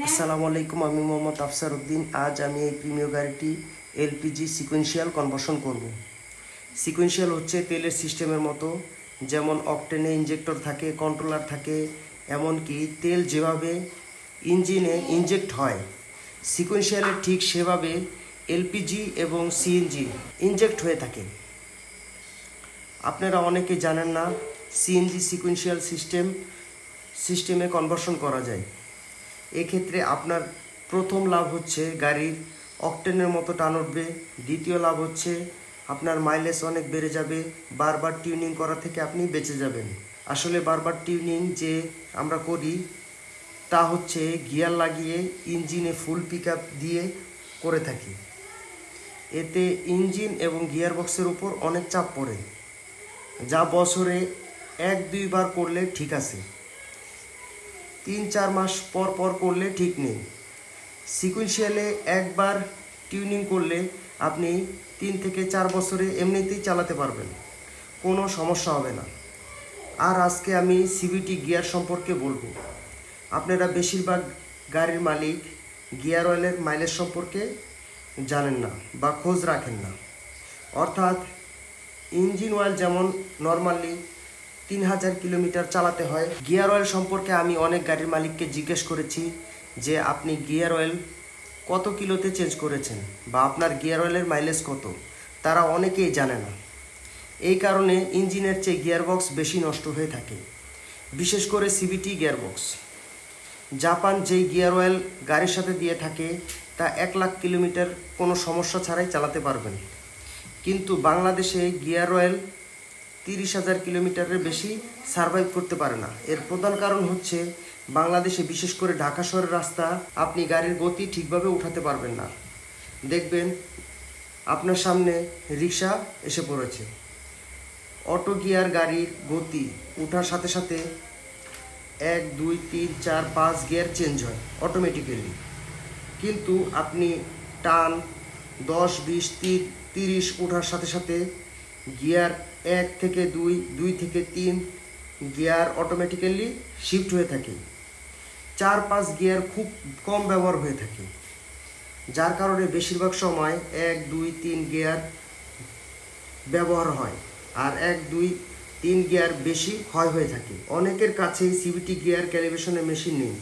আসসালামু আলাইকুম, আমি মোহাম্মদ আফসার উদ্দিন। আজ আমি এই প্রিমিয় গাড়িটি এলপিজি সিকোয়েন্সিয়াল কনভার্সন করব। সিকোয়েন্সিয়াল হচ্ছে তেলের সিস্টেমের মতো, যেমন অকটেনে ইনজেক্টর থাকে, কন্ট্রোলার থাকে, এমনকি তেল যেভাবে ইঞ্জিনে ইনজেক্ট হয় সিকোয়েন্সিয়ালে ঠিক সেভাবে এলপিজি এবং সিএনজি ইনজেক্ট হয়ে থাকে। আপনারা অনেকে জানেন না সিএনজি সিকোয়েন্সিয়াল সিস্টেমে কনভার্সন করা যায়। এক্ষেত্রে আপনার প্রথম লাভ হচ্ছে গাড়ির অকটেনের মতো টান উঠবে। দ্বিতীয় লাভ হচ্ছে আপনার মাইলেজ অনেক বেড়ে যাবে। বারবার টিউনিং করা থেকে আপনি বেঁচে যাবেন। আসলে বারবার টিউনিং যে আমরা করি তা হচ্ছে গিয়ার লাগিয়ে ইঞ্জিনে ফুল পিক আপ দিয়ে করে থাকি। এতে ইঞ্জিন এবং গিয়ার বক্সের উপর অনেক চাপ পড়ে, যা বছরে 1-2 বার করলে ঠিক আছে, 3-4 মাস পর পর করলে ঠিক নেই। সিকোয়েন্সিয়ালে একবার টিউনিং করলে আপনি 3 থেকে 4 বছরে এমনিতেই চালাতে পারবেন, কোনো সমস্যা হবে না। আর আজকে আমি সিভিটি গিয়ার সম্পর্কে বলবো। আপনারা বেশিরভাগ গাড়ির মালিক গিয়ার অয়েলের মাইলেজ সম্পর্কে জানেন না বা খোঁজ রাখেন না। অর্থাৎ ইঞ্জিন অয়েল যেমন নর্মালি 3000 কিলোমিটার চালাতে হয়, গিয়ার অয়েল সম্পর্কে আমি অনেক গাড়ির মালিককে জিজ্ঞেস করেছি যে আপনি গিয়ার অয়েল কত কিলোতে চেঞ্জ করেছেন বা আপনার গিয়ার অয়েলের মাইলেজ কত। তারা অনেকেই জানে না। এই কারণে ইঞ্জিনের চেয়ে গিয়ারবক্স বেশি নষ্ট হয়ে থাকে, বিশেষ করে সিভিটি গিয়ারবক্স। জাপান যেই গিয়ার অয়েল গাড়ির সাথে দিয়ে থাকে তা 1 লাখ কিলোমিটার কোনো সমস্যা ছাড়াই চালাতে পারবেন, কিন্তু বাংলাদেশে গিয়ার অয়েল 30,000 কিলোমিটারের বেশি সার্ভাইভ করতে পারে না। এর প্রধান কারণ হচ্ছে বাংলাদেশে, বিশেষ করে ঢাকা শহরের রাস্তা, আপনি গাড়ির গতি ঠিকভাবে উঠাতে পারবেন না। দেখবেন আপনার সামনে রিক্সা এসে পড়েছে, অটো গিয়ার গাড়ির গতি উঠার সাথে সাথে 1, 2, 3, 4, 5 গিয়ার চেঞ্জ হয় অটোমেটিক্যালি, কিন্তু আপনি টান 10, 20, 30 ওঠার সাথে সাথে গিয়ার 1 থেকে 2, 2 থেকে 3 গিয়ার অটোমেটিক্যালি শিফট হয়ে থাকে। 4-5 গিয়ার খুব কম ব্যবহার হয়ে থাকে, যার কারণে বেশিরভাগ সময় 1, 2, 3 গিয়ার ব্যবহার হয়, আর 1, 2, 3 গিয়ার বেশি ক্ষয় হয়ে থাকে। অনেকের কাছেই সিভিটি গিয়ার ক্যালিব্রেশনের মেশিন নেই।